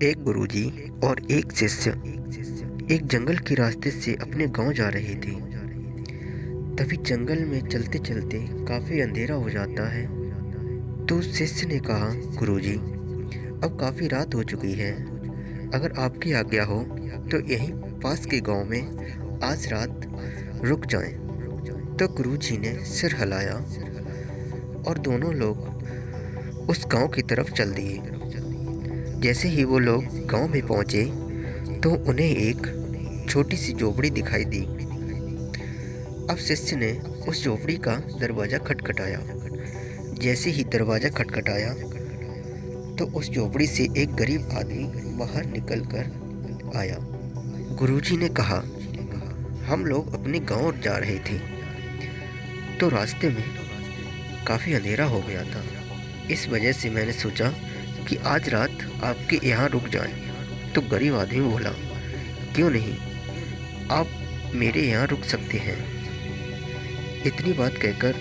एक गुरुजी और एक शिष्य एक जंगल के रास्ते से अपने गांव जा रहे थे। तभी जंगल में चलते चलते काफी अंधेरा हो जाता है। तो शिष्य ने कहा, गुरुजी, अब काफी रात हो चुकी है। अगर आपकी आज्ञा हो तो यहीं पास के गांव में आज रात रुक जाएं। तो गुरुजी ने सिर हिलाया और दोनों लोग उस गांव की तरफ चल दिए। जैसे ही वो लोग गांव में पहुंचे तो उन्हें एक छोटी सी झोपड़ी दिखाई दी। अब शिष्य ने उस झोपड़ी का दरवाज़ा खटखटाया। जैसे ही दरवाज़ा खटखटाया तो उस झोपड़ी से एक गरीब आदमी बाहर निकल कर आया। गुरुजी ने कहा, हम लोग अपने गांव जा रहे थे तो रास्ते में काफ़ी अंधेरा हो गया था। इस वजह से मैंने सोचा कि आज रात आपके यहाँ रुक जाएं। तो गरीब आदमी बोला, क्यों नहीं, आप मेरे यहाँ रुक सकते हैं। इतनी बात कहकर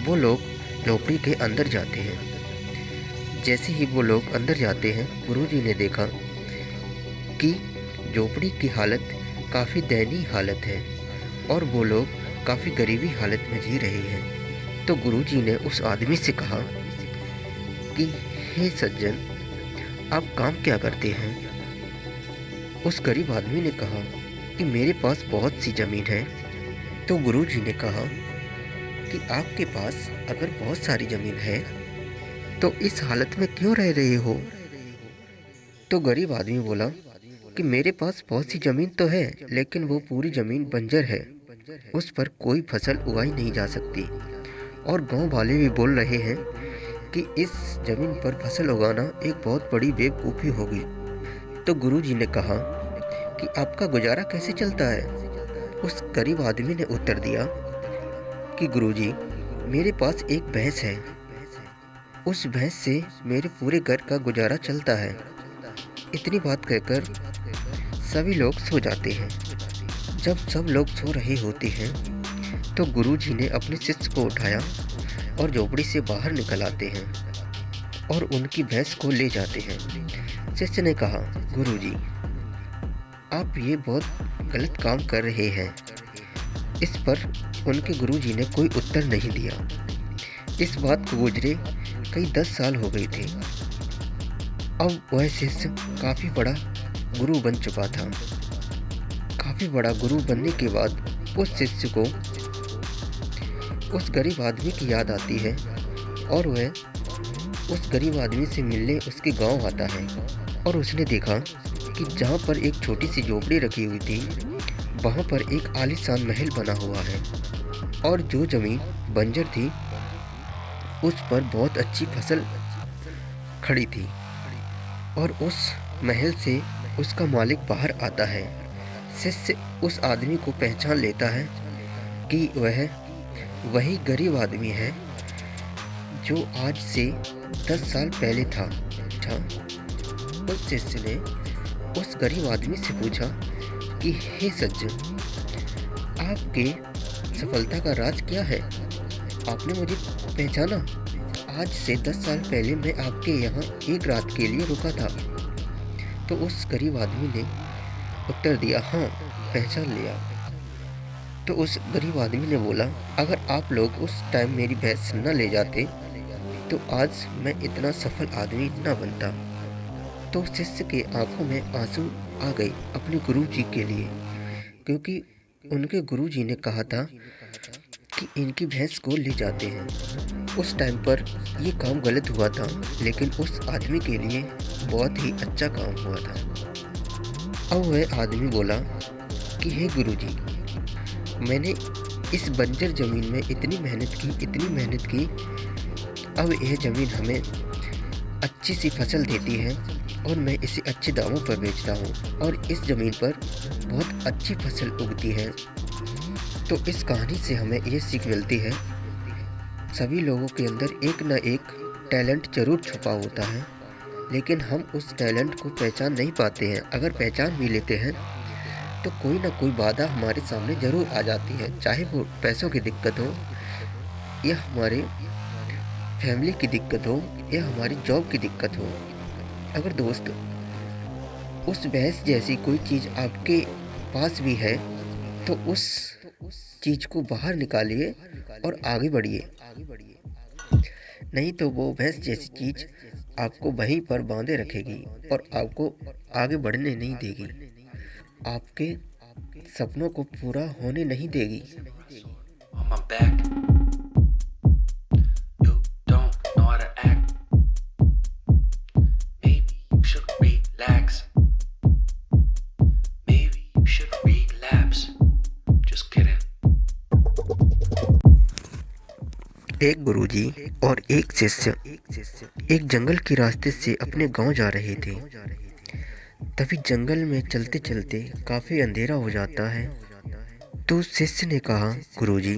वो लोग झोपड़ी के अंदर जाते हैं। जैसे ही वो लोग अंदर जाते हैं, गुरुजी ने देखा कि झोपड़ी की हालत काफ़ी दयनीय हालत है और वो लोग काफ़ी गरीबी हालत में जी रहे हैं। तो गुरुजी ने उस आदमी से कहा कि हे सज्जन, आप काम क्या करते हैं? उस गरीब आदमी ने कहा कि मेरे पास बहुत सी ज़मीन है। तो गुरुजी ने कहा कि आपके पास अगर बहुत सारी ज़मीन है तो इस हालत में क्यों रह रहे हो? तो गरीब आदमी बोला कि मेरे पास बहुत सी ज़मीन तो है, लेकिन वो पूरी ज़मीन बंजर है, उस पर कोई फसल उगाई नहीं जा सकती और गांव वाले भी बोल रहे हैं कि इस ज़मीन पर फसल उगाना एक बहुत बड़ी बेवकूफ़ी होगी। तो गुरुजी ने कहा कि आपका गुजारा कैसे चलता है? उस गरीब आदमी ने उत्तर दिया कि गुरुजी, मेरे पास एक भैंस है, उस भैंस से मेरे पूरे घर का गुजारा चलता है। इतनी बात कहकर सभी लोग सो जाते हैं। जब सब लोग सो रहे होते हैं तो गुरुजी ने अपने शिष्य को उठाया और झोपड़ी से बाहर निकल आते हैं और उनकी भैंस को ले जाते हैं। शिष्य ने कहा, गुरुजी, आप ये बहुत गलत काम कर रहे हैं। इस पर उनके गुरुजी ने कोई उत्तर नहीं दिया। इस बात को गुजरे कई 10 साल हो गए थे। अब वह शिष्य काफ़ी बड़ा गुरु बन चुका था। काफ़ी बड़ा गुरु बनने के बाद उस शिष्य को उस गरीब आदमी की याद आती है और वह उस गरीब आदमी से मिलने उसके गांव आता है और उसने देखा कि जहाँ पर एक छोटी सी झोपड़ी रखी हुई थी, वहाँ पर एक आलीशान महल बना हुआ है और जो ज़मीन बंजर थी उस पर बहुत अच्छी फसल खड़ी थी। और उस महल से उसका मालिक बाहर आता है। शिष्य उस आदमी को पहचान लेता है कि वह वही गरीब आदमी है जो आज से 10 साल पहले था। उस शिष्य ने उस गरीब आदमी से पूछा कि हे सज्जन, आपके सफलता का राज क्या है? आपने मुझे पहचाना? आज से 10 साल पहले मैं आपके यहाँ एक रात के लिए रुका था। तो उस गरीब आदमी ने उत्तर दिया, हाँ, पहचान लिया। तो उस गरीब आदमी ने बोला, अगर आप लोग उस टाइम मेरी भैंस न ले जाते तो आज मैं इतना सफल आदमी न बनता। तो शिष्य के आंखों में आंसू आ गए अपने गुरुजी के लिए, क्योंकि उनके गुरुजी ने कहा था कि इनकी भैंस को ले जाते हैं। उस टाइम पर ये काम गलत हुआ था, लेकिन उस आदमी के लिए बहुत ही अच्छा काम हुआ था। अब वह आदमी बोला कि हे गुरुजी, मैंने इस बंजर ज़मीन में इतनी मेहनत की, अब यह ज़मीन हमें अच्छी सी फसल देती है और मैं इसे अच्छे दामों पर बेचता हूँ और इस ज़मीन पर बहुत अच्छी फसल उगती है। तो इस कहानी से हमें ये सीख मिलती है, सभी लोगों के अंदर एक न एक टैलेंट ज़रूर छुपा होता है, लेकिन हम उस टैलेंट को पहचान नहीं पाते हैं। अगर पहचान भी लेते हैं तो कोई ना कोई बाधा हमारे सामने ज़रूर आ जाती है, चाहे वो पैसों की दिक्कत हो या हमारे फैमिली की दिक्कत हो या हमारी जॉब की दिक्कत हो। अगर दोस्त उस भैंस जैसी कोई चीज़ आपके पास भी है तो उस चीज़ को बाहर निकालिए और आगे बढ़िए। नहीं तो वो भैंस जैसी चीज़ आपको वहीं पर बांधे रखेगी और आपको आगे बढ़ने नहीं देगी, आपके सपनों को पूरा होने नहीं देगी। On my back, you don't know how to act. Maybe you should relax. Maybe you should relapse. Just kidding. एक गुरुजी और एक शिष्य एक जंगल के रास्ते से अपने गांव जा रहे थे। तभी जंगल में चलते चलते काफी अंधेरा हो जाता है। तो शिष्य ने कहा, गुरुजी,